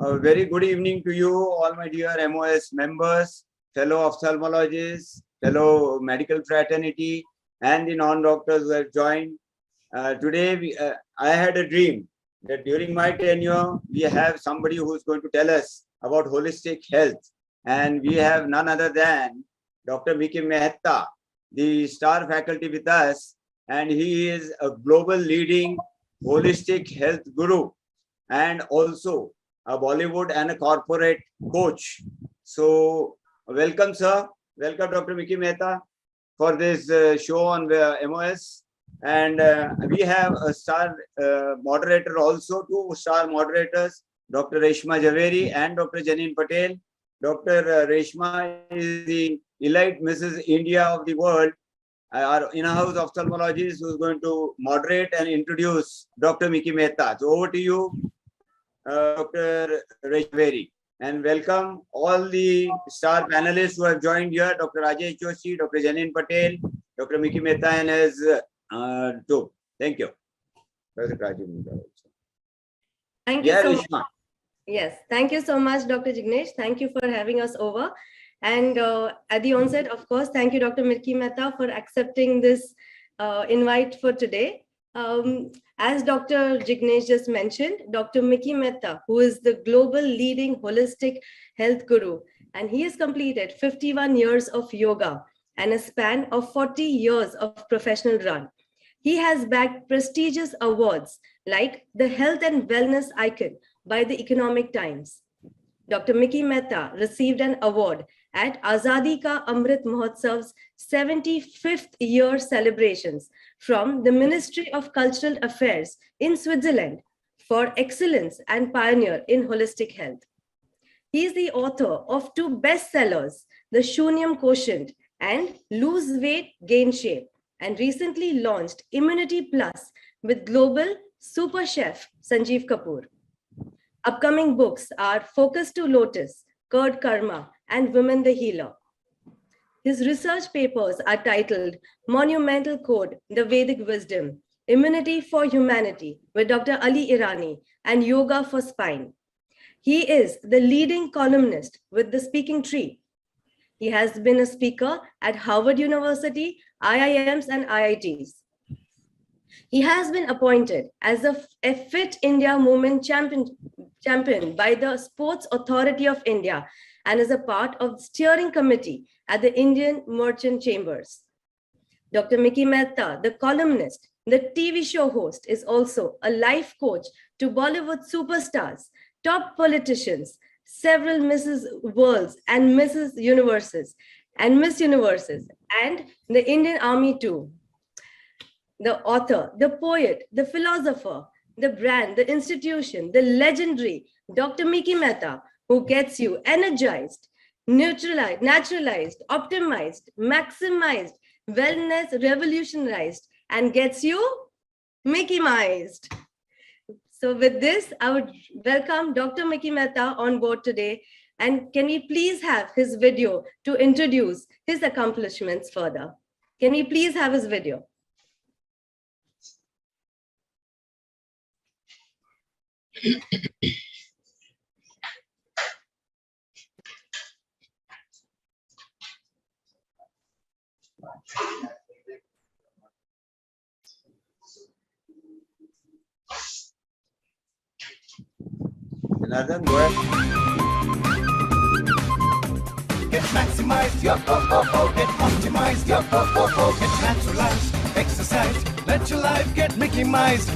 A very good evening to you, all my dear MOS members, fellow ophthalmologists, fellow medical fraternity, and the non-doctors who have joined. Today, I had a dream that during my tenure, we have somebody who's going to tell us about holistic health. And we have none other than Dr. Mehta, the star faculty with us. And he is a global leading holistic health guru and also a Bollywood and a corporate coach. So welcome, sir. Welcome, Dr. Mehta, for this show on MOS. And we have a star moderator also, two star moderators, Dr. Reshma Javeri and Dr. Janine Patel. Dr. Reshma is the elite Mrs. India of the world, our in-house ophthalmologist who is going to moderate and introduce Dr. Mehta. So over to you, Dr. Reshma, and welcome all the star panelists who have joined here, Dr. Rajesh Joshi, Dr. Janine Patel, Dr. Mehta and his too. Thank you. Thank you so much. Yes, thank you so much, Dr. Jignesh. Thank you for having us over. And at the onset, of course, thank you, Dr. Mehta, for accepting this invite for today. As Dr. Jignesh just mentioned, Dr. Mehta, who is the global leading holistic health guru, and he has completed 51 years of yoga and a span of 40 years of professional run. He has bagged prestigious awards like the Health and Wellness Icon by the Economic Times. Dr. Mehta received an award at Azadi Ka Amrit Mahotsav's 75th year celebrations from the Ministry of Cultural Affairs in Switzerland for excellence and pioneer in holistic health. He is the author of two bestsellers, The Shunyam Quotient and Lose Weight, Gain Shape, and recently launched Immunity Plus with global super chef Sanjeev Kapoor. Upcoming books are Focus to Lotus, Curd Karma, and Women the Healer. His research papers are titled Monumental Code, The Vedic Wisdom, Immunity for Humanity with Dr. Ali Irani, and Yoga for Spine. He is the leading columnist with The Speaking Tree. He has been a speaker at Harvard University, IIMs, and IITs. He has been appointed as a Fit India Movement champion by the Sports Authority of India and is a part of the steering committee at the Indian Merchant Chambers. Dr. Mehta, the columnist, the TV show host, is also a life coach to Bollywood superstars, top politicians, several Mrs. Worlds and Mrs. Universes and Miss Universes, and the Indian Army too. The author, the poet, the philosopher, the brand, the institution, the legendary Dr. Mehta, who gets you energized, neutralized, naturalized, optimized, maximized, wellness revolutionized, and gets you MICKEYMIZED. So with this, I would welcome Dr. Mehta on board today. And can we please have his video to introduce his accomplishments further? Can we please have his video? Jonathan, go ahead. Get maximized, get optimized, get naturalized, exercise, let your life get MICKEYMIZED,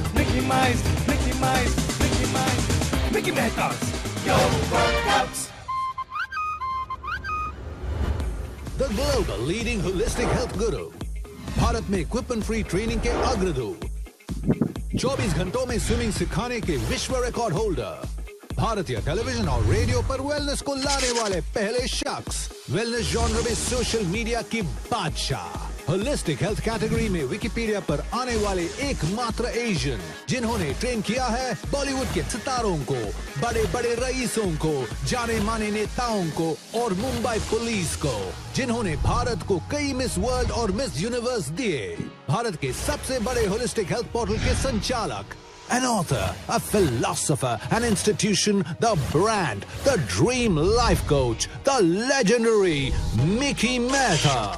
Mickey Mehta's Yo Workouts. The global leading holistic health guru, Bharat में equipment free training के अग्रदू, 24 घंटों में swimming सिखाने के विश्व record holder, भारतीय television और radio पर वेलनेस को लाने वाले पहले शख्स, वेलनेस जॉनर में सोशल मीडिया की बादशाह, होलिस्टिक हेल्थ कैटेगरी में विकिपीडिया पर आने वाले एकमात्र एशियन जिन्होंने ट्रेन किया है बॉलीवुड के सितारों को, बड़े बड़े रईसों को, जाने माने नेताओं को और मुंबई पुलिस को, जिन्होंने भारत को कई मिस वर्ल्ड और मिस यूनिवर्स दिए, भारत के सबसे बड़े होलिस्टिक हेल्थ पोर्टल के संचालक, An author, a philosopher, an institution, the brand, the dream life coach, the legendary Mickey Mehta.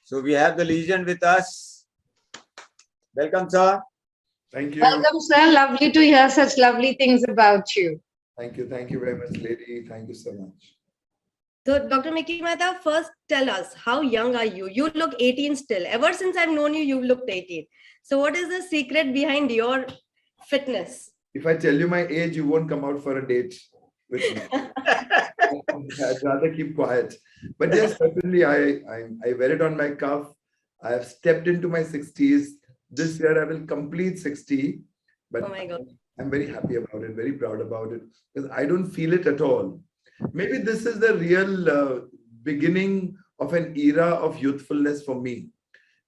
So we have the legend with us. Welcome, sir. Thank you. Welcome, sir. Lovely to hear such lovely things about you. Thank you. Thank you very much, lady. Thank you so much. So, Dr. Mickey Mehta, first tell us, how young are you? You look 18 still. Ever since I've known you, you've looked 18. So what is the secret behind your fitness? If I tell you my age, you won't come out for a date with me. I'd rather keep quiet. But yes, certainly I wear it on my cuff. I have stepped into my 60s. This year I will complete 60. But Oh my God. I'm very happy about it, very proud about it, because I don't feel it at all. Maybe this is the real beginning of an era of youthfulness for me,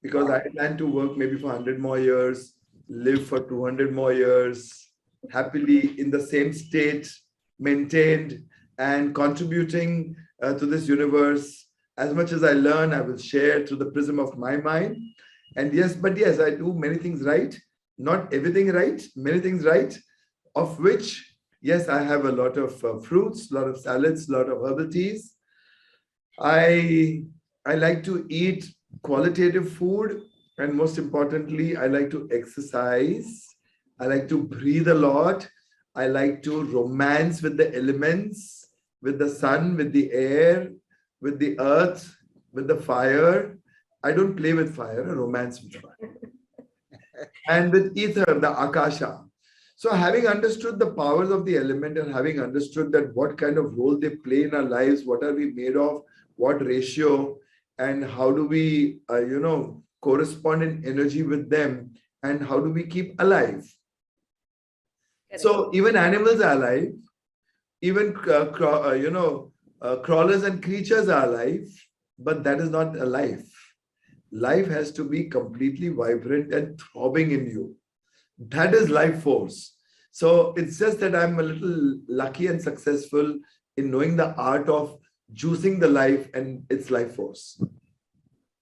because I plan to work maybe for 100 more years, live for 200 more years, happily in the same state, maintained and contributing to this universe. As much as I learn, I will share through the prism of my mind. And yes, but yes, I do many things right, not everything right, many things right, of which, yes, I have a lot of fruits, a lot of salads, a lot of herbal teas. I like to eat qualitative food, and most importantly, I like to exercise. I like to breathe a lot. I like to romance with the elements, with the sun, with the air, with the earth, with the fire. I don't play with fire, I romance with fire. And with ether, the akasha. So having understood the powers of the element and having understood that what kind of role they play in our lives, what are we made of, what ratio, and how do we, correspond in energy with them, and how do we keep alive? So even animals are alive, even crawlers and creatures are alive, but that is not a life. Life has to be completely vibrant and throbbing in you. That is life force. So it's just that I'm a little lucky and successful in knowing the art of juicing the life and its life force.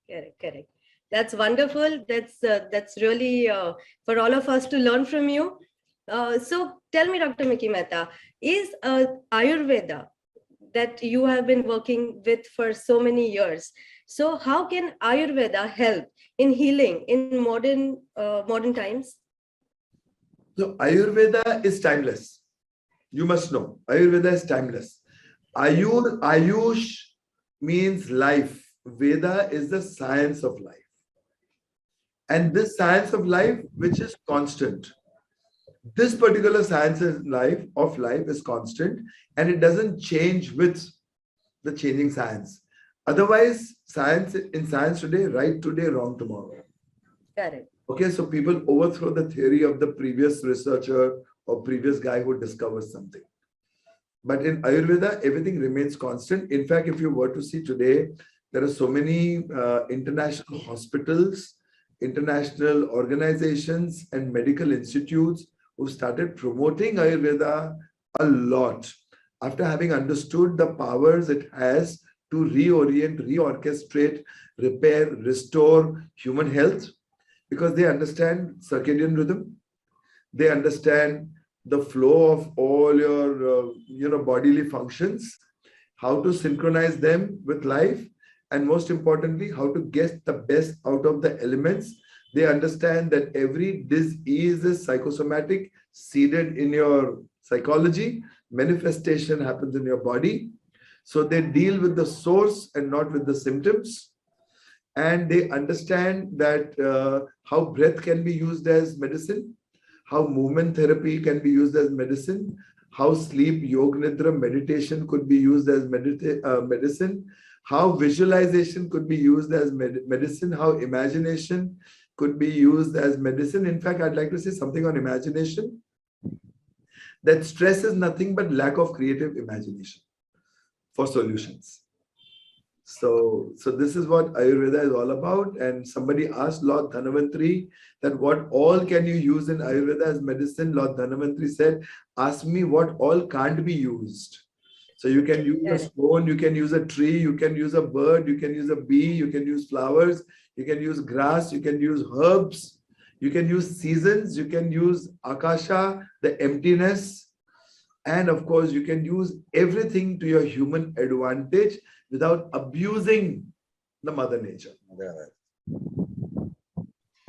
Correct. That's wonderful. That's really for all of us to learn from you. So tell me, Dr. Mickey Mehta, is Ayurveda that you have been working with for so many years, so how can Ayurveda help in healing in modern times? So Ayurveda is timeless. You must know, Ayurveda is timeless. Ayush means life. Veda is the science of life. And this science of life, which is constant. This particular science of life is constant, and it doesn't change with the changing science. Otherwise, science today, right today, wrong tomorrow. Correct. Okay, so people overthrow the theory of the previous researcher or previous guy who discovers something. But in Ayurveda, everything remains constant. In fact, if you were to see today, there are so many international hospitals, international organizations, and medical institutes who started promoting Ayurveda a lot after having understood the powers it has to reorient, reorchestrate, repair, restore human health, because they understand circadian rhythm. They understand the flow of all your bodily functions, how to synchronize them with life, and most importantly, how to get the best out of the elements. They understand that every disease is psychosomatic, seeded in your psychology, manifestation happens in your body. So they deal with the source and not with the symptoms. And they understand that how breath can be used as medicine, how movement therapy can be used as medicine, how sleep, yoga nidra, meditation could be used as medicine, how visualization could be used as medicine, how imagination could be used as medicine. In fact, I'd like to say something on imagination, that stress is nothing but lack of creative imagination for solutions. So this is what Ayurveda is all about. And somebody asked Lord Dhanvantri that what all can you use in Ayurveda as medicine? Lord Dhanvantri said, ask me what all can't be used. So you can use a stone, you can use a tree, you can use a bird, you can use a bee, you can use flowers, you can use grass, you can use herbs, you can use seasons, you can use akasha, the emptiness, and of course you can use everything to your human advantage without abusing the mother nature.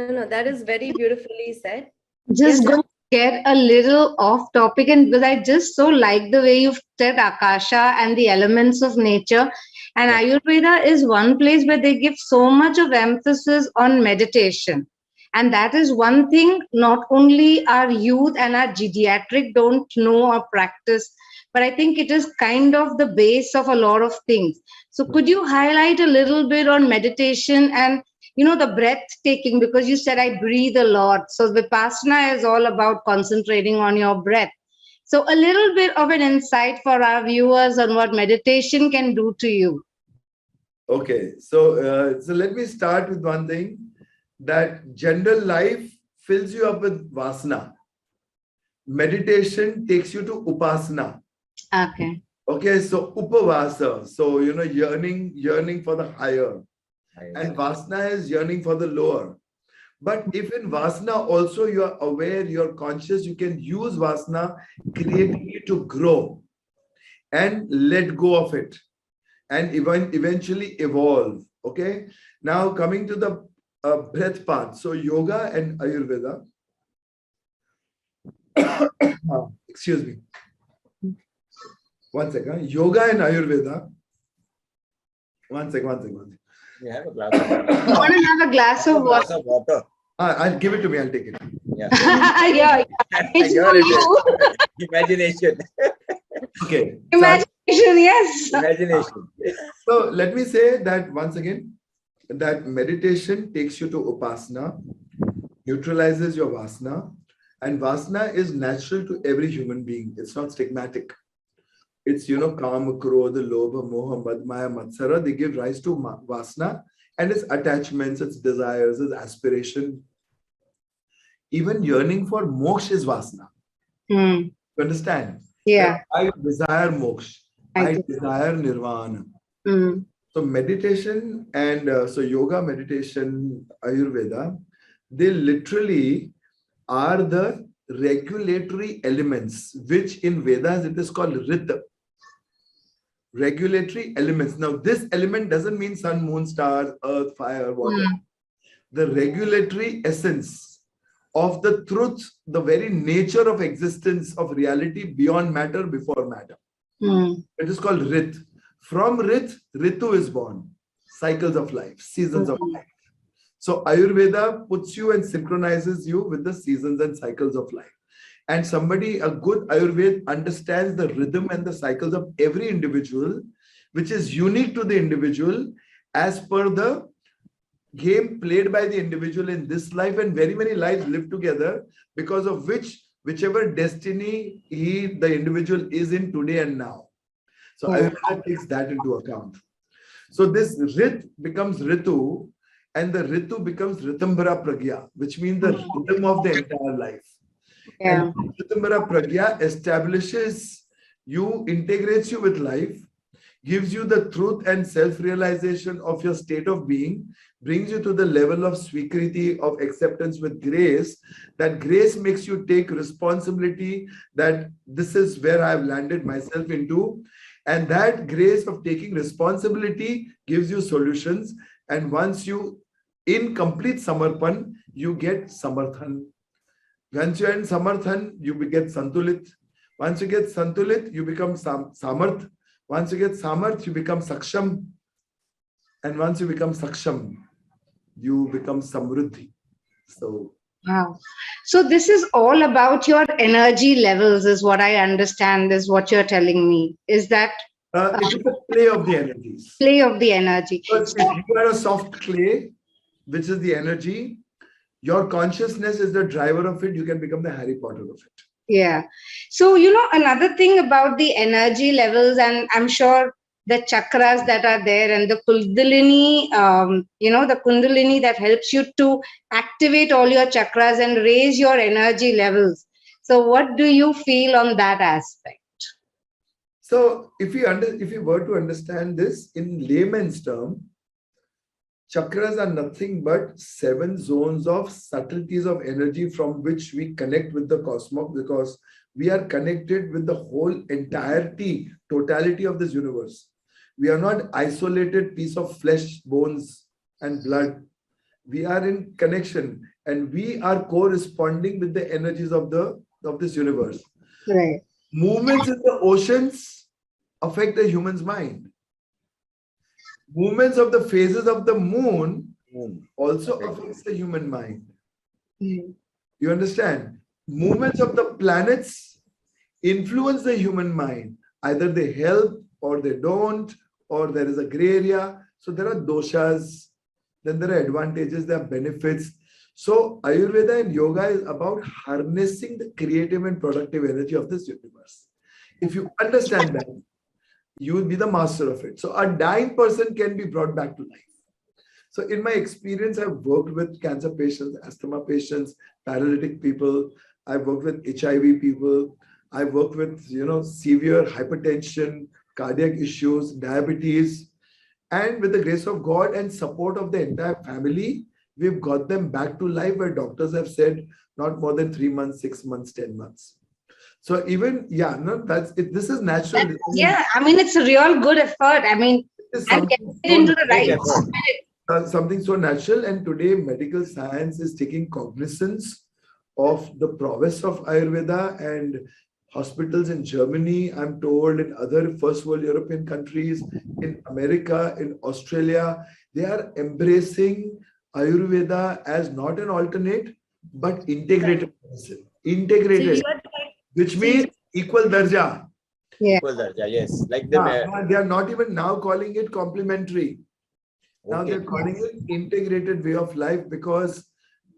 No, that is very beautifully said. Just Yes, going to get a little off topic, and because I just so like the way you've said Akasha and the elements of nature. And Ayurveda is one place where they give so much of emphasis on meditation. And that is one thing not only our youth and our geriatric don't know or practice, but I think it is kind of the base of a lot of things. So could you highlight a little bit on meditation and the breathtaking, because you said I breathe a lot. So Vipassana is all about concentrating on your breath. So a little bit of an insight for our viewers on what meditation can do to you. Okay, so let me start with one thing, that general life fills you up with vasana. Meditation takes you to upasana. Okay. Okay, so upavasa, so yearning for the higher. And vasana is yearning for the lower. But if in vasana also you are aware, you're conscious, you can use vasana creatively to grow and let go of it and eventually evolve. Okay. Now coming to the breath part. So yoga and Ayurveda. Excuse me. One second. Yoga and Ayurveda. One second. You have a glass of water. I want to have a glass of water. I'll give it to me. I'll take it. Yeah. Yeah. It's for you. Imagination. Okay. Imagination, yes. Imagination. So let me say that once again, that meditation takes you to upasana, neutralizes your vasana, and vasana is natural to every human being. It's not stigmatic. It's, kama, krodha, lobha, moha, madmaya, matsara. They give rise to vasana and its attachments, its desires, its aspiration. Even yearning for moksha is vasana. You understand? Yeah. I desire moksha. I desire nirvana. So meditation and so yoga, meditation, Ayurveda, they literally are the regulatory elements, which in Vedas it is called Rhythm. Regulatory elements. Now, this element doesn't mean sun, moon, stars, earth, fire, water. The regulatory essence of the truth, the very nature of existence of reality beyond matter, before matter. It is called Rit. From Rit, Ritu is born. Cycles of life, seasons of life. So Ayurveda puts you and synchronizes you with the seasons and cycles of life. And a good Ayurveda understands the rhythm and the cycles of every individual, which is unique to the individual as per the game played by the individual in this life, and very many lives live together, because of whichever destiny the individual is in today and now. So Ayurveda takes that into account. So this Rit becomes Ritu, and the Ritu becomes Ritambara Pragya, which means the rhythm of the entire life. And Ritambara Pragya establishes you, integrates you with life, gives you the truth and self-realization of your state of being, brings you to the level of swikriti, of acceptance with grace. That grace makes you take responsibility that this is where I've landed myself into. And that grace of taking responsibility gives you solutions. And once you, in complete samarpan, you get samarthan. Once you're in samarthan, you get santulit. Once you get santulit, you become samarth. Once you get samarth, you become saksham. And once you become saksham, you become samruddhi. So, wow. So this is all about your energy levels, is what I understand, is what you're telling me. Is that? It is a play of the energies. Play of the energy. Because if you are a soft clay, which is the energy, your consciousness is the driver of it. You can become the Harry Potter of it. Yeah. So, another thing about the energy levels, and I'm sure the chakras that are there and the Kundalini, the Kundalini that helps you to activate all your chakras and raise your energy levels. So what do you feel on that aspect? So if you were to understand this in layman's term, chakras are nothing but 7 zones of subtleties of energy from which we connect with the cosmos, because we are connected with the whole totality of this universe. We are not isolated piece of flesh, bones, and blood. We are in connection, and we are corresponding with the energies of this universe. Right. Movements in the oceans affect the human's mind. Movements of the phases of the moon also affects the human mind. Mm. You understand? Movements of the planets influence the human mind. Either they help or they don't, or there is a gray area. So there are doshas, then there are advantages, there are benefits. So Ayurveda and yoga is about harnessing the creative and productive energy of this universe. If you understand that, you will be the master of it. So a dying person can be brought back to life. So in my experience, I've worked with cancer patients, asthma patients, paralytic people. I've worked with HIV people. I've worked with, severe hypertension, cardiac issues, diabetes. And with the grace of God and support of the entire family, we've got them back to life where doctors have said not more than 3 months, 6 months, 10 months. So even, that's it. This is natural. Yeah, I mean, it's a real good effort. I mean, I'm getting into the right. Something so natural. And today, medical science is taking cognizance of the prowess of Ayurveda, and hospitals in Germany, I'm told, in other first world European countries, in America, in Australia, they are embracing Ayurveda as not an alternate, but integrated medicine. Integrated, which means equal darja. Yeah. Equal darja, yes. Like they are not even now calling it complementary. Now they're calling it integrated way of life, because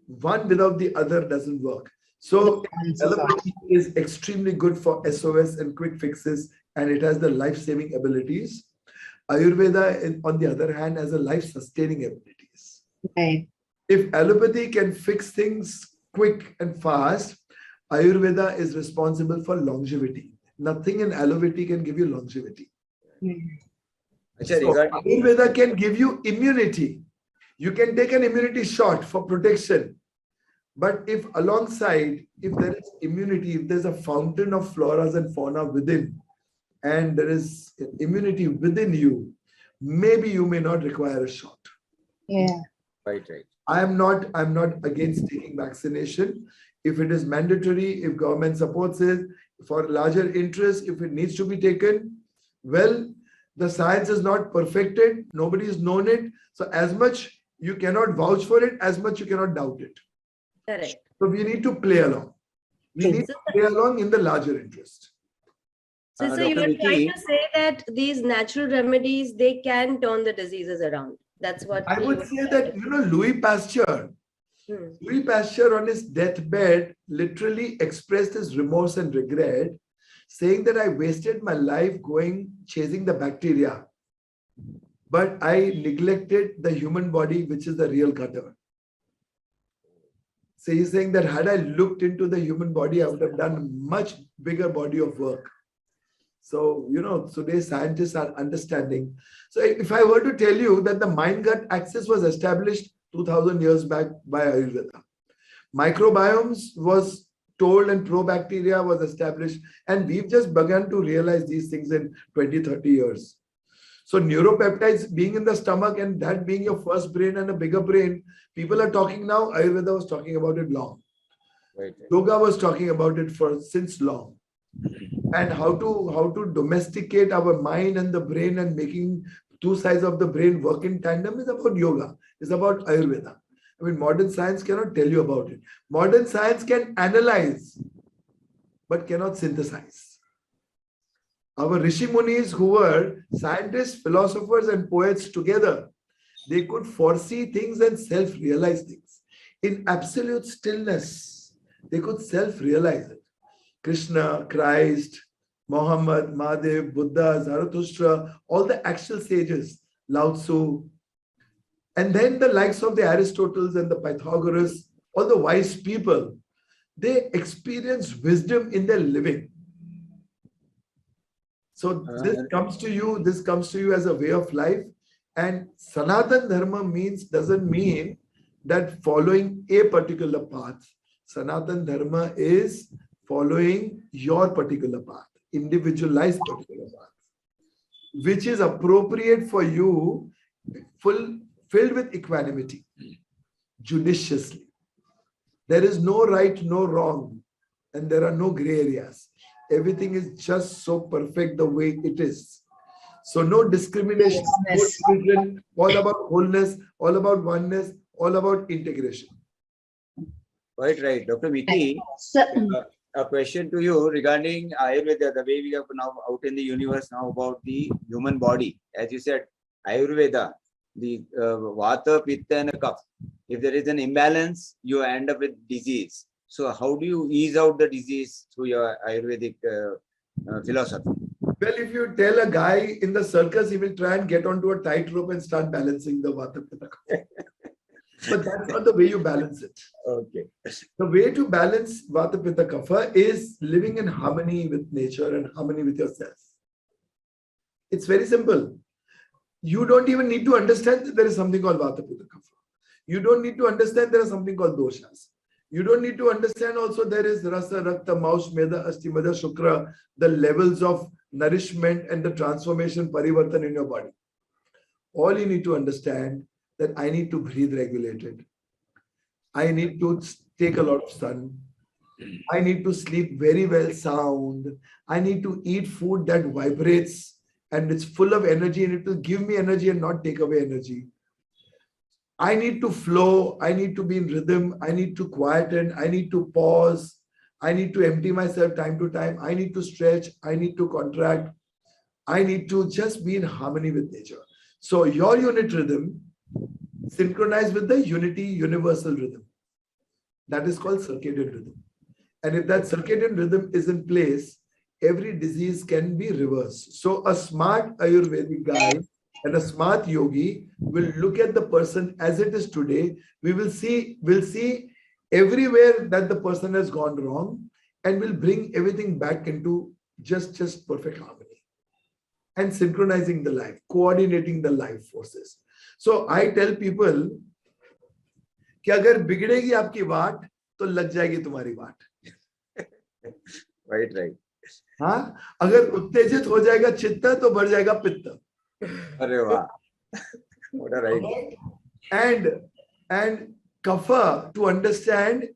one without the other doesn't work. So allopathy is extremely good for SOS and quick fixes, and it has the life-saving abilities. Ayurveda, on the other hand, has a life-sustaining abilities. Right. If allopathy can fix things quick and fast, Ayurveda is responsible for longevity. Nothing in allopathy can give you longevity. So Ayurveda can give you immunity. You can take an immunity shot for protection. But if alongside, if there is immunity, if there's a fountain of floras and fauna within, and there is immunity within you, maybe you may not require a shot. Yeah. Right. I'm not against taking vaccination. If it is mandatory, if government supports it, for larger interest, if it needs to be taken, well, the science is not perfected. Nobody has known it. So as much you cannot vouch for it, as much you cannot doubt it. Correct. So we need to play along. We need to play along in the larger interest. So you are trying to say that these natural remedies, they can turn the diseases around. That's what I would say that, Louis Pasteur on his deathbed literally expressed his remorse and regret, saying that I wasted my life chasing the bacteria, but I neglected the human body, which is the real gutter. So he's saying that had I looked into the human body, I would have done a much bigger body of work. So, today scientists are understanding. So if I were to tell you that the mind-gut axis was established 2000 years back by Ayurveda, microbiomes was told and probacteria was established, and we've just begun to realize these things in 20-30 years. So neuropeptides being in the stomach and that being your first brain and a bigger brain, people are talking now. Ayurveda was talking about it long. Right. Yoga was talking about it since long. And how to domesticate our mind and the brain and making two sides of the brain work in tandem is about yoga. It's about Ayurveda. I mean, modern science cannot tell you about it. Modern science can analyze, but cannot synthesize. Our Rishi Munis, who were scientists, philosophers, and poets together, they could foresee things and self-realize things. In absolute stillness, they could self-realize it. Krishna, Christ, Muhammad, Mahadev, Buddha, Zarathustra, all the actual sages, Lao Tzu, and then the likes of the Aristotles and the Pythagoras, all the wise people, they experienced wisdom in their living. So this comes to you as a way of life. And Sanatan Dharma doesn't mean that following a particular path. Sanatan Dharma is following your particular path, individualized particular path, which is appropriate for you, filled with equanimity, judiciously. There is no right, no wrong, and there are no gray areas. Everything is just so perfect the way it is. So no discrimination, no division, all about wholeness, all about oneness, all about integration. Quite right. Dr. Mickey, a question to you regarding Ayurveda, the way we are now out in the universe now about the human body. As you said, Ayurveda, the Vata, Pitta and Kapha. If there is an imbalance, you end up with disease. So how do you ease out the disease through your Ayurvedic philosophy? Well, if you tell a guy in the circus, he will try and get onto a tightrope and start balancing the Vata, Pitta, Kapha. But that's not the way you balance it. Okay. The way to balance Vata, Pitta, Kapha is living in harmony with nature and harmony with yourself. It's very simple. You don't even need to understand that there is something called Vata, Pitta, Kapha. You don't need to understand there is something called doshas. You don't need to understand also there is Rasa, Rakta, Maush, Meda, Asti, Mada, Shukra, the levels of nourishment and the transformation, parivartan in your body. All you need to understand that I need to breathe regulated. I need to take a lot of sun. I need to sleep very well sound. I need to eat food that vibrates and it's full of energy and it will give me energy and not take away energy. I need to flow. I need to be in rhythm. I need to quieten. I need to pause. I need to empty myself time to time. I need to stretch. I need to contract. I need to just be in harmony with nature. So your unit rhythm synchronize with the unity universal rhythm. That is called circadian rhythm. And if that circadian rhythm is in place, every disease can be reversed. So a smart Ayurvedic guy and a smart yogi will look at the person as it is today. We'll see everywhere that the person has gone wrong and will bring everything back into just perfect harmony and synchronizing the life, coordinating the life forces. So I tell people कि अगर बिगड़ेगी आपकी वाट तो लग जाएगी तुम्हारी वाट. Right. हाँ, अगर उत्तेजित हो जाएगा चित्त तो बढ़ जाएगा पित्त. अरे वाह. What a right. And kapha to understand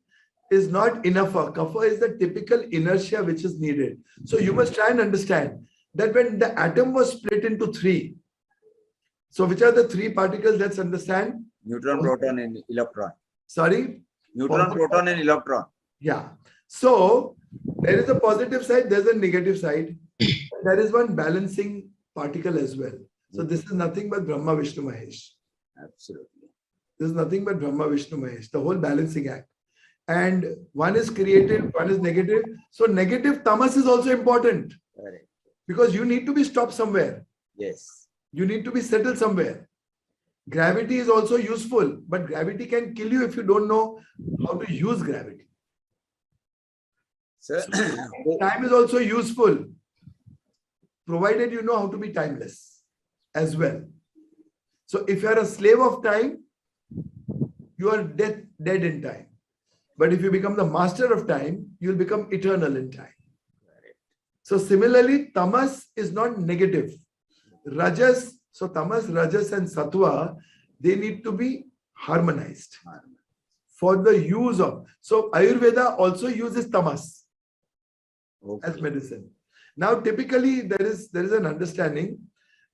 is not enough. Kapha is the typical inertia which is needed. So you must try and understand that when the atom was split into three, so which are the three particles? Let's understand. Neutron, proton and electron. Sorry? Neutron, proton and electron. Yeah. So there is a positive side, there's a negative side. There is one balancing particle as well. So this is nothing but Brahma, Vishnu, Mahesh. Absolutely. This is nothing but Brahma, Vishnu, Mahesh, the whole balancing act. And one is creative, one is negative. So negative tamas is also important. Correct. Because you need to be stopped somewhere. Yes. You need to be settled somewhere. Gravity is also useful, but gravity can kill you if you don't know how to use gravity. Sir, Time is also useful, provided you know how to be timeless as well. So if you are a slave of time, you are dead in time. But if you become the master of time, you will become eternal in time. So similarly, tamas is not negative. Rajas, so tamas, rajas and sattva, they need to be harmonized for the use of. So Ayurveda also uses tamas as medicine. Now typically there is an understanding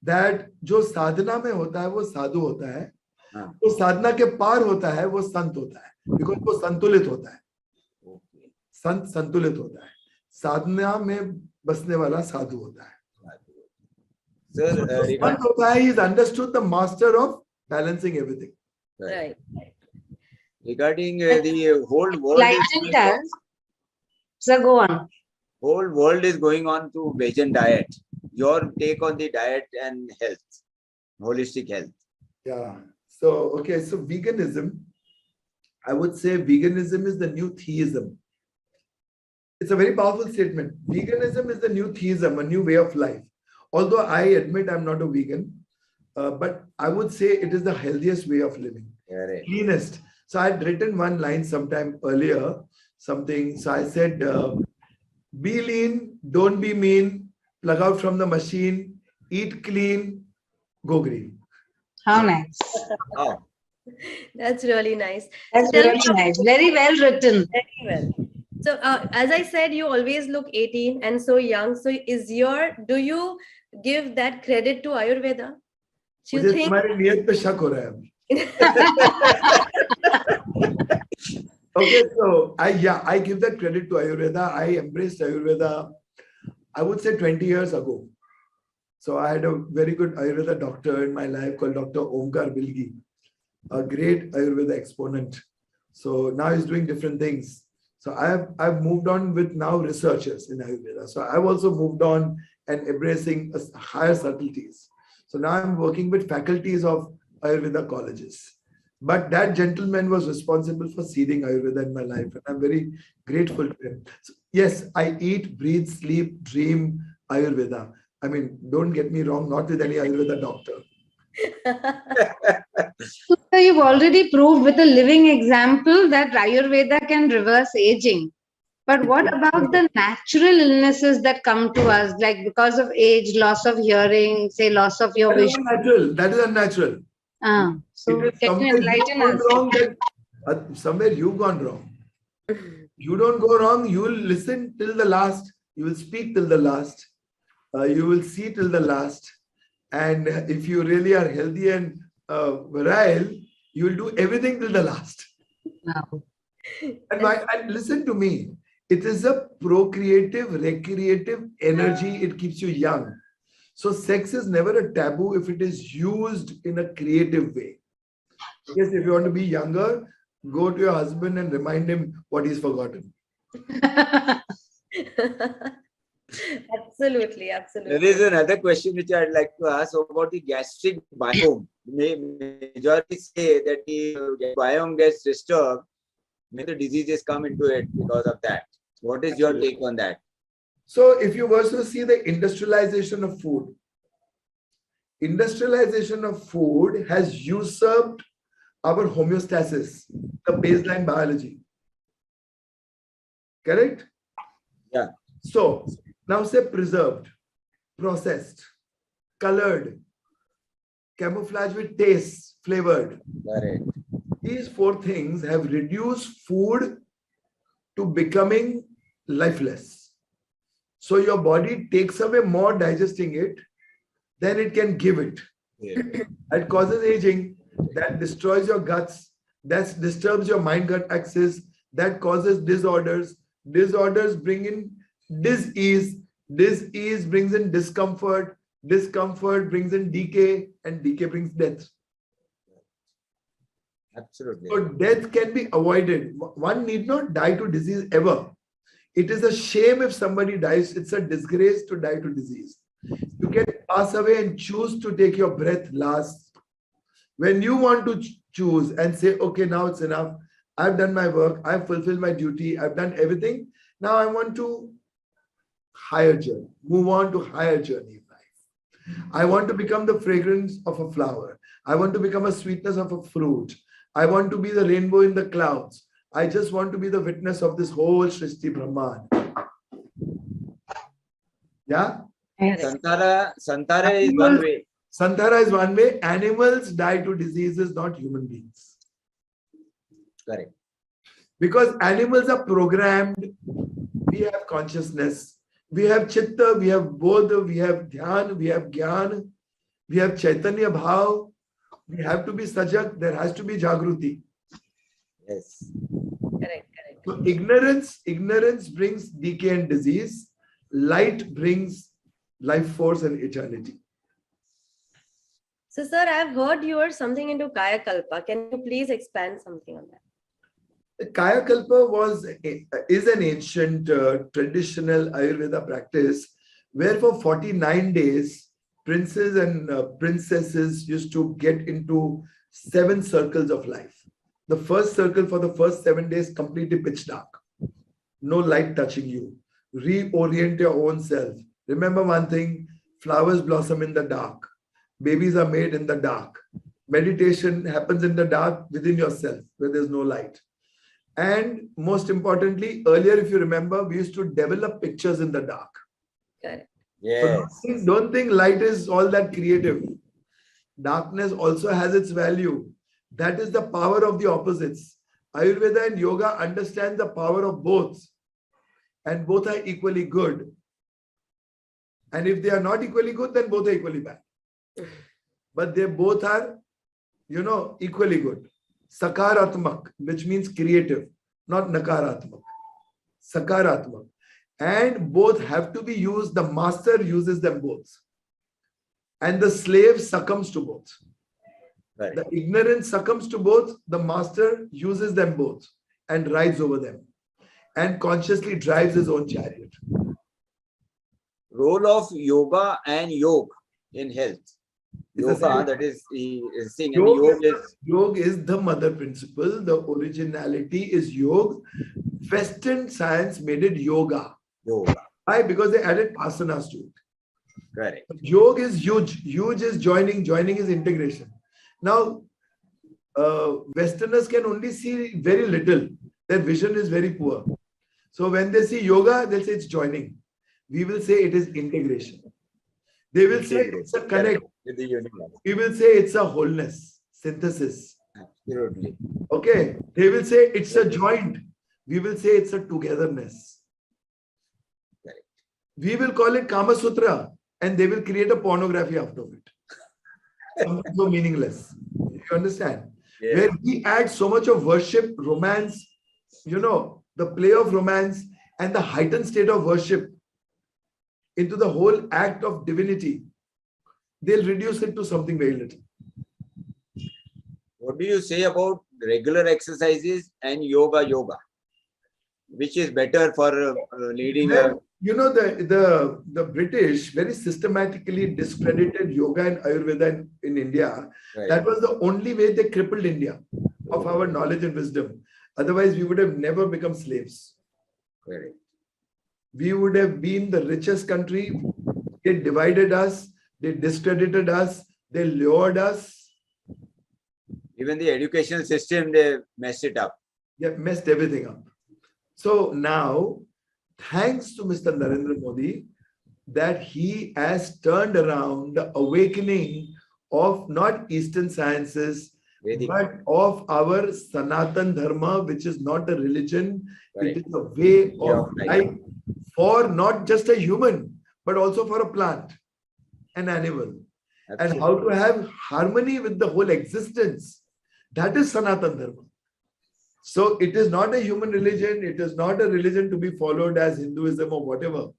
that जो साधना में होता है वो साधु होता है, तो साधना के पार होता है वो संत होता है, because वो संतुलित होता है. संत संतुलित होता है, साधना में बसने वाला साधु होता है. Sir, संत होता है, he is understood the master of balancing everything. Right. Regarding the whole world, So go on. Whole world is going on to vegan diet. Your take on the diet and health, holistic health. Yeah. So veganism, I would say veganism is the new theism. It's a very powerful statement. Veganism is the new theism, a new way of life. Although I admit I'm not a vegan, but I would say it is the healthiest way of living. Correct. Cleanest. So I had written one line sometime earlier, something. So I said, be lean, don't be mean, plug out from the machine, eat clean, go green. How nice. Oh, That's really nice. That's Tell really me- nice. Very well written. Very well. So, as I said, you always look 18 and so young. So, do you give that credit to Ayurveda? Do you मुझे think? तुम्हारी नियत पे शक हो रहा है अभी. Okay, so I give that credit to Ayurveda. I embraced Ayurveda, I would say 20 years ago. So I had a very good Ayurveda doctor in my life called Dr. Omkar Bilgi, a great Ayurveda exponent. So now he's doing different things. So I've moved on with now researchers in Ayurveda. So I've also moved on and embracing higher subtleties. So now I'm working with faculties of Ayurveda colleges. But that gentleman was responsible for seeding Ayurveda in my life. And I'm very grateful to him. So yes, I eat, breathe, sleep, dream Ayurveda. I mean, don't get me wrong, not with any Ayurveda doctor. So you've already proved with a living example that Ayurveda can reverse aging. But what about the natural illnesses that come to us, like because of age, loss of hearing, say loss of your That is vision? unnatural. That is unnatural. So It is can you somewhere enlighten you've us? gone wrong that, somewhere you've gone wrong. You don't go wrong. You will listen till the last. You will speak till the last. You will see till the last. And if you really are healthy and virile, you will do everything till the last. Wow. And listen to me. It is a procreative, recreative energy. It keeps you young. So sex is never a taboo if it is used in a creative way. Yes, if you want to be younger, go to your husband and remind him what he's forgotten. Absolutely, there absolutely. is another question which I'd like to ask about the gastric biome. Majority say that the biome gets disturbed, many diseases come into it because of that. What is your take on that? So if you were to see the industrialization of food has usurped our homeostasis, the baseline biology. Correct? Yeah. So now say preserved, processed, colored, camouflage with taste, flavored. Correct. These four things have reduced food to becoming lifeless. So your body takes away more digesting it than it can give it. Yeah. That causes aging, that destroys your guts, that disturbs your mind-gut axis, that causes disorders. Disorders bring in dis-ease. Dis-ease brings in discomfort. Discomfort brings in decay, and decay brings death. Absolutely. So death can be avoided. One need not die to disease ever. It is a shame if somebody dies. It's a disgrace to die to disease. You can pass away and choose to take your breath last. When you want to choose and say, okay, now it's enough. I've done my work. I've fulfilled my duty. I've done everything. Now I want to higher journey. Move on to higher journey in life. I want to become the fragrance of a flower. I want to become a sweetness of a fruit. I want to be the rainbow in the clouds. I just want to be the witness of this whole Srishti Brahman. Yeah? Santara is one way. Santara is one way. Animals die to diseases, not human beings. Correct. Because animals are programmed. We have consciousness. We have chitta, we have bodha, we have dhyan, we have gyan, we have chaitanya bhav. We have to be sajak. There has to be jagruti. Yes. Correct, correct. So ignorance brings decay and disease. Light brings life force and eternity. So, sir, I've heard you are something into Kaya Kalpa. Can you please expand something on that? Kaya Kalpa is an ancient traditional Ayurveda practice where for 49 days, princes and princesses used to get into 7 circles of life. The first circle for the first 7 days completely pitch dark. No light touching you. Reorient your own self. Remember one thing, Flowers blossom in the dark. Babies are made in the dark. Meditation happens in the dark within yourself where there's no light. And most importantly, earlier, if you remember, we used to develop pictures in the dark. Correct. Yes. So don't think light is all that creative. Darkness also has its value. That is the power of the opposites. Ayurveda and yoga understand the power of both. And both are equally good. And if they are not equally good, then both are equally bad. But they both are, equally good. Sakaratmak, which means creative, not nakaratmak. Sakaratmak. And both have to be used. The master uses them both. And the slave succumbs to both. Right. The ignorant succumbs to both. The master uses them both and rides over them and consciously drives his own chariot. Role of yoga and yoga in health. Yoga, that is, he is saying, and yoga is the mother principle. The originality is yoga. Western science made it yoga. Yoga. Why? Because they added asanas to it. Correct. Yoga is huge. Huge is joining. Joining is integration. Now, Westerners can only see very little. Their vision is very poor. So when they see yoga, they'll say it's joining. We will say it is integration. They will say it's a connect. With the universe. We will say it's a wholeness, synthesis. Absolutely. Okay. They will say it's a joint. We will say it's a togetherness. Correct. We will call it Kama Sutra and they will create a pornography out of it. Something so meaningless. You understand? Yeah. Where we add so much of worship, romance, the play of romance and the heightened state of worship into the whole act of divinity, they'll reduce it to something very little. What do you say about regular exercises and yoga? Which is better for leading a... The British very systematically discredited yoga and Ayurveda in India. Right. That was the only way they crippled India of our knowledge and wisdom. Otherwise, we would have never become slaves. Correct. We would have been the richest country. They divided us. They discredited us. They lured us. Even the educational system, they messed it up. They messed everything up. So now, thanks to Mr. Narendra Modi, that he has turned around the awakening of not Eastern sciences, Vedic. but of our Sanatan Dharma, which is not a religion. Right. It is a way of Yeah, life for not just a human, but also for a plant, an animal. Absolutely. And how to have harmony with the whole existence. That is Sanatan Dharma. So it is not a human religion. It is not a religion to be followed as Hinduism or whatever.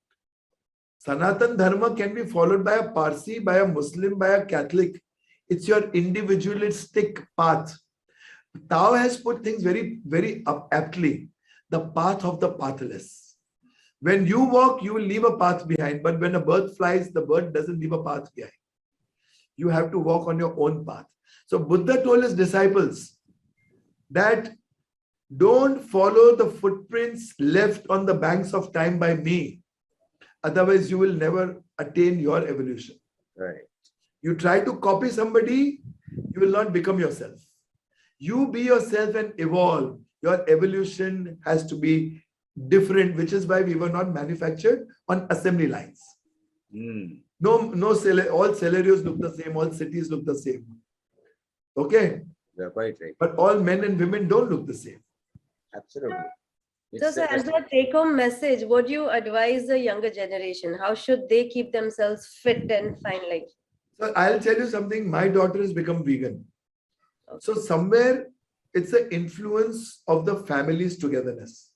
Sanatan Dharma can be followed by a Parsi, by a Muslim, by a Catholic. It's your individualistic path. Tao has put things very, very aptly. The path of the pathless. When you walk, you will leave a path behind. But when a bird flies, the bird doesn't leave a path behind. You have to walk on your own path. So Buddha told his disciples that don't follow the footprints left on the banks of time by me. Otherwise, you will never attain your evolution. Right. You try to copy somebody, you will not become yourself. You be yourself and evolve. Your evolution has to be different, which is why we were not manufactured on assembly lines. All scenarios look the same, all cities look the same. Okay? You're quite right. But all men and women don't look the same. Absolutely. So, sir, as a take-home message, what do you advise the younger generation? How should they keep themselves fit and fine? So I'll tell you something. My daughter has become vegan. Okay. So somewhere it's the influence of the family's togetherness.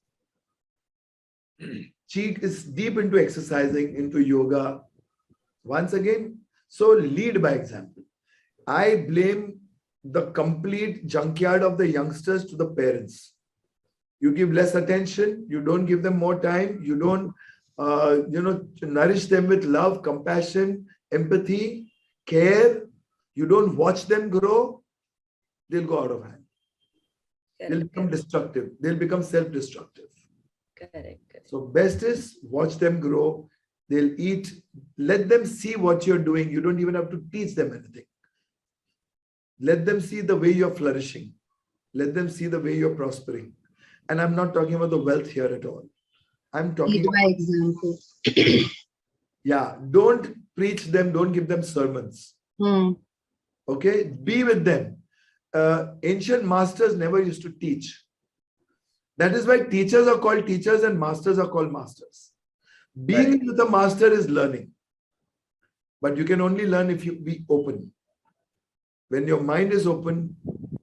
She is deep into exercising, into yoga. Once again, so lead by example. I blame the complete junkyard of the youngsters to the parents. You give less attention, you don't give them more time, you don't nourish them with love, compassion, empathy, care. You don't watch them grow, they'll go out of hand. They'll become destructive. They'll become self-destructive. Correct. So best is watch them grow, They'll eat. Let them see what you're doing. You don't even have to teach them anything. Let them see the way you're flourishing. Let them see the way you're prospering. And I'm not talking about the wealth here at all. I'm talking by example. Yeah, don't preach them, don't give them sermons. Okay, be with them. Ancient masters never used to teach. That is why teachers are called teachers and masters are called masters. Being with a master is learning. But you can only learn if you be open. When your mind is open,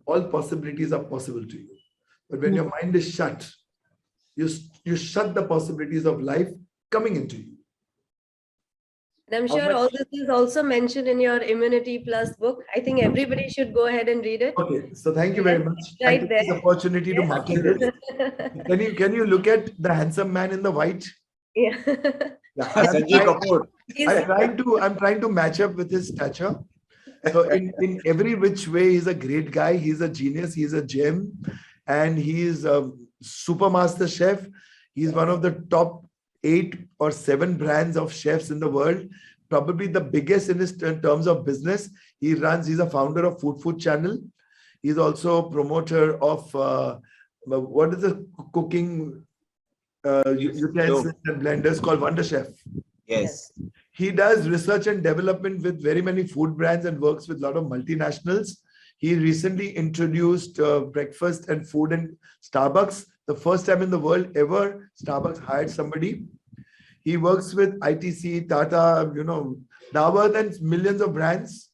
all possibilities are possible to you. But when your mind is shut, you shut the possibilities of life coming into you. I'm sure all this is also mentioned in your Immunity Plus book. I think everybody should go ahead and read it. Okay, so thank you very much. Right I there. this opportunity to market it. Can you look at the handsome man in the white? Yeah. Sanjay Kapoor. I'm trying to match up with his stature. So in every which way, he's a great guy. He's a genius. He's a gem, and he's a super master chef. He's one of the top 8 or 7 brands of chefs in the world, probably the biggest in his terms of business. He's a founder of Food Channel. He's also a promoter of what is the cooking utensils and blenders called Wonder Chef. Yes. He does research and development with very many food brands and works with a lot of multinationals. He recently introduced breakfast and food in Starbucks. The first time in the world ever Starbucks hired somebody. He works with ITC, Tata, Daawat and millions of brands.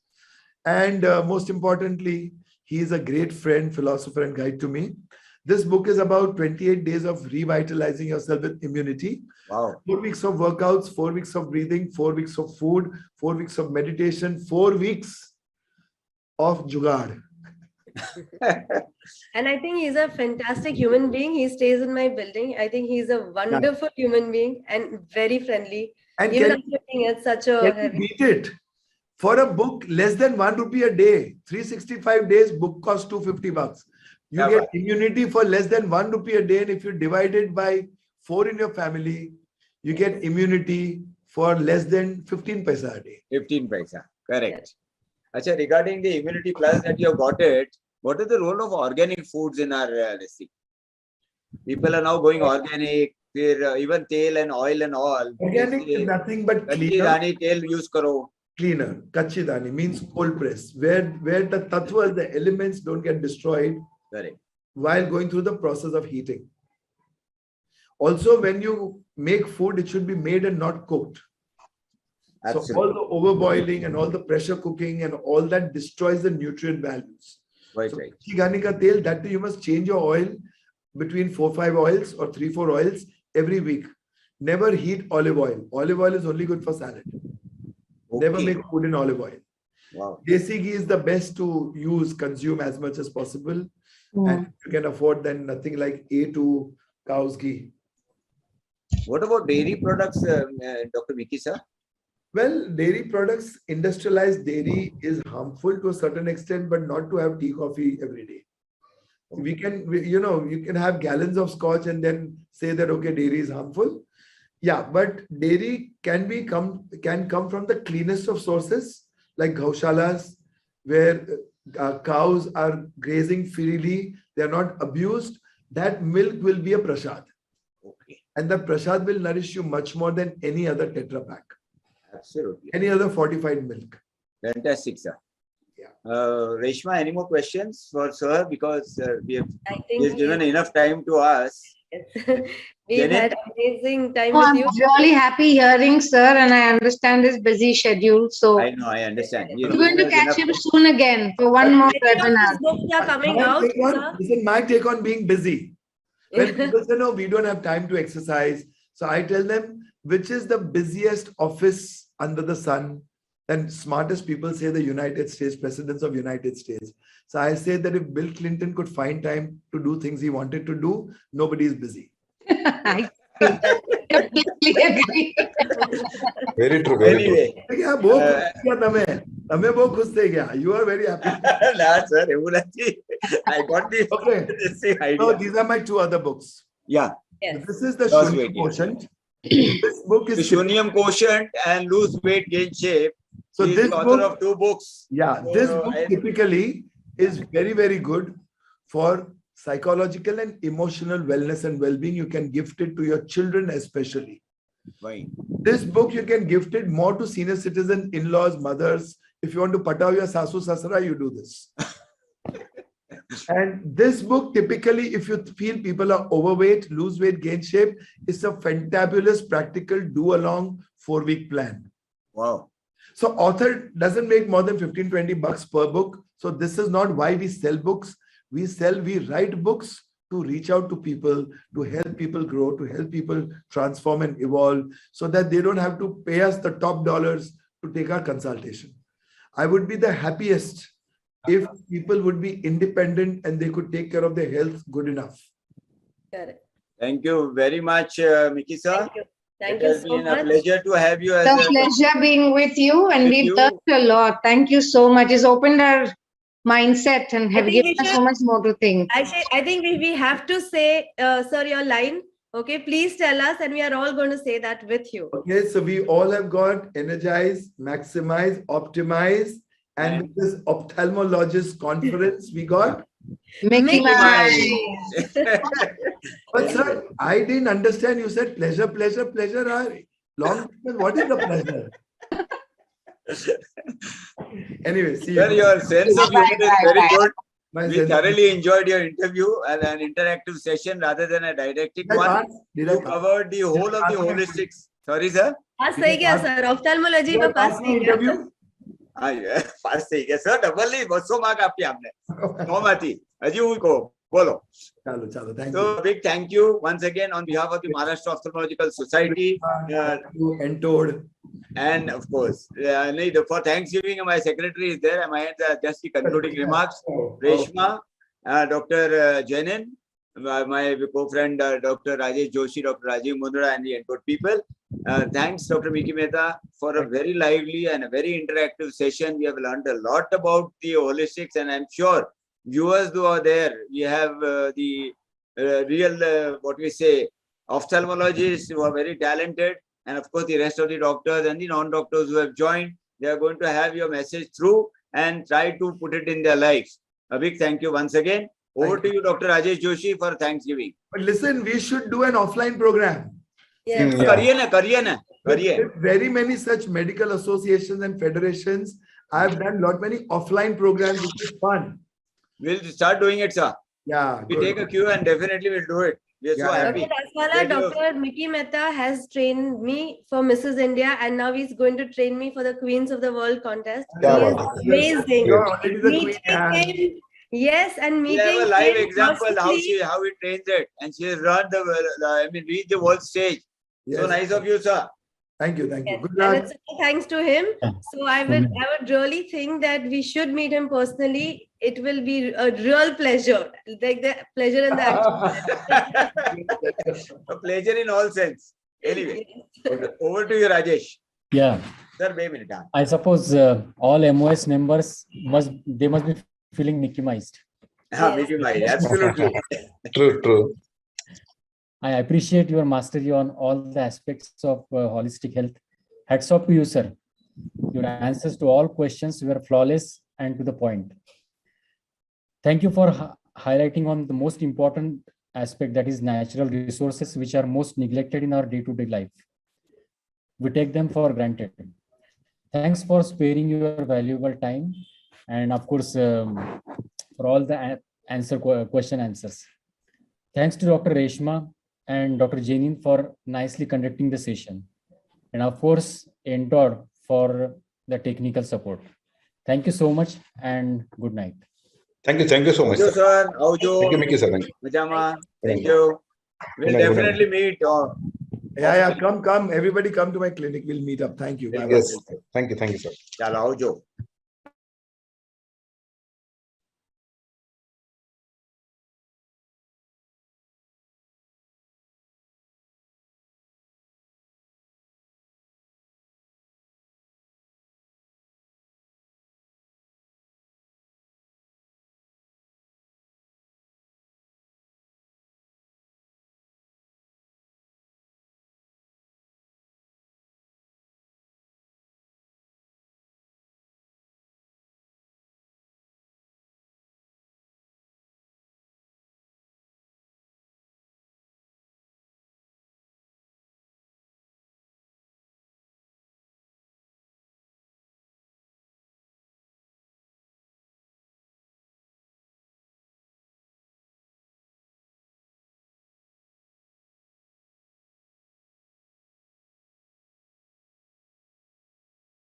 And most importantly, he is a great friend, philosopher and guide to me. This book is about 28 days of revitalizing yourself with immunity. Wow. 4 weeks of workouts, 4 weeks of breathing, 4 weeks of food, 4 weeks of meditation, 4 weeks of jugaad. And I think he's a fantastic human being. He stays in my building. I think he's a wonderful human being and very friendly. And even after being at such a can you beat it? For a book less than 1 rupee a day, 365 days, book costs 250 bucks. You get immunity for less than 1 rupee a day, and if you divide it by 4 in your family, you get immunity for less than 15 paisa a day. 15 paisa, correct. Achha, regarding the Immunity Plus that you have got it, what is the role of organic foods in our recipe? People are now going organic, even tail and oil and all. Organic is nothing but cleaner. Kachidani tail use karo. Cleaner. Kachidani means cold press, where the tattvas, the elements don't get destroyed. Correct. While going through the process of heating. Also, when you make food, it should be made and not cooked. Absolutely. So all the overboiling and all the pressure cooking and all that destroys the nutrient values. Right, so, right. Kachidani ka tel, that you must change your oil between 4-5 oils or 3-4 oils every week. Never heat olive oil. Olive oil is only good for salad. Okay. Never make food in olive oil. Wow. Desi ghee is the best to use, consume as much as possible. And you can afford then nothing like A2 cow's ghee. What about dairy products, Dr. Mickey sir? Well, dairy products, industrialized dairy is harmful to a certain extent, but not to have tea, coffee every day. You can have gallons of scotch and then say that, okay, dairy is harmful. Yeah, but dairy can come from the cleanest of sources, like gaushalas, where cows are grazing freely, they are not abused. That milk will be a prasad. Okay. And the prasad will nourish you much more than any other Tetra Pak. Absolutely. Any other fortified milk. Fantastic, sir. Yeah. Reshma, any more questions for sir? Because he's given enough time to us. We've had amazing time I'm with you. really happy hearing, sir, and I understand his busy schedule. So I know, I understand. we're going to catch him soon again for one more webinar. Books are coming out. Listen, my take on being busy. When people say, no, we don't have time to exercise. So I tell them, which is the busiest office under the sun? And smartest people say the United States, presidents of United States. So I say that if Bill Clinton could find time to do things he wanted to do, nobody is busy. I completely agree. Very true. Anyway. You are very happy. Nah, sir, I got the Okay. same idea. So these are my 2 other books. Yeah. Yes. This is the Lost Shunya weight, yeah. quotient. This book is Sodium Quotient and Lose Weight, Gain Shape. so He is this the author book, of 2 books. yeah, So, this book typically is very, very good for psychological and emotional wellness and well-being. You can gift it to your children especially. Fine. This book you can gift it more to senior citizen, in-laws, mothers. If you want to patav your sasu sasra, you do this. And this book typically, if you feel people are overweight, lose weight, gain shape, it's a fantabulous, practical, do-along 4-week plan. Wow. So author doesn't make more than 15-20 bucks per book. So this is not why we sell books. We write books to reach out to people, to help people grow, to help people transform and evolve so that they don't have to pay us the top dollars to take our consultation. I would be the happiest if people would be independent and they could take care of their health good enough. Correct. Thank you very much, Mickey sir. Thank you. Thank It you has so been a much. pleasure to have you as It's a pleasure being with you, and With we've you. learned a lot. Thank you so much. It's opened our mindset and have think given we us so should- much more to think. I think we have to say, sir, your line. Okay, please tell us, and we are all going to say that with you. Okay, so we all have got energize, maximize, optimize, and with this ophthalmologist conference, we got. MICKEYMIZED. But sir, I didn't understand. You said pleasure, pleasure, pleasure. Long distance, what is the pleasure? Anyway, see Sir, you. your sense of humor is very good. My We sense- thoroughly enjoyed your interview as an interactive session rather than a didactic Did I one. pass? Did I You pass? covered the whole of the holistics. Sorry, sir. पास सही गया sir ophthalmology में पास Pass नहीं the गया interview? पास થઈ ગયા sir double નહીં 200 mark આપી આપને 100 માંથી હજી હું કહો બોલો. Chalo, chalo. Thank So you. big thank you once again on behalf of the Maharashtra Ophthalmological Society You entered. and of course for Thanksgiving my secretary is there. I had just the concluding remarks. Reshma, Dr. Jainin, my co-friend Dr. Rajesh Joshi, Dr. Rajiv Mundra, and the good people. Thanks, Dr. Mickey Mehta, for a very lively and a very interactive session. We have learned a lot about the holistics, and I'm sure viewers who are there, we have the real, what we say, ophthalmologists who are very talented, and of course the rest of the doctors and the non-doctors who have joined. They are going to have your message through and try to put it in their lives. A big thank you once again. Over to you, Dr. Rajesh Joshi, for Thanksgiving. But listen, we should do an offline program. Yes. करिए ना. With very many such medical associations and federations, I have done lot many offline programs, which is fun. We'll start doing it, sir. Yeah. We good. take a cue and definitely we'll do it. We are so Yeah. happy. Dr. Raswala, Thank you. Dr. Mickey Mehta has trained me for Mrs. India, and now he's going to train me for the Queens of the World contest. Yeah, He is wow. amazing. You're already the queen, Meeting yeah. him, yes, and We meeting have a live him example personally. how he trains it, and she has run reached the world stage. So Yes. nice of you, sir. Thank you. Thank you. Yes, Good and luck. it's all thanks to him. So I would really think that we should meet him personally. It will be a real pleasure, like the pleasure in the action. A pleasure in all sense. Anyway, over to you, Rajesh. Yeah, Sir, wait a minute. I suppose all MOS members must be feeling MICKEYMIZED. Mickey Mike, absolutely. True. I appreciate your mastery on all the aspects of holistic health. Hats off to you, sir. Your answers to all questions were flawless and to the point. Thank you for highlighting on the most important aspect, that is natural resources, which are most neglected in our day-to-day life. We take them for granted. Thanks for sparing your valuable time, and of course, for all the question answers. Thanks to Dr. Reshma and Dr. Jainin for nicely conducting the session. And of course, Endor for the technical support. Thank you so much and good night. Thank you so much, Thank you, sir. sir. Aujo. Thank you, Mickey, sir. Thank you. Majama. Thank Thank you. We'll Good night, good night. definitely meet. Yeah. Come. Everybody come to my clinic. We'll meet up. Thank you. Bye-bye. Yes, thank you, sir. Chalo, aujo.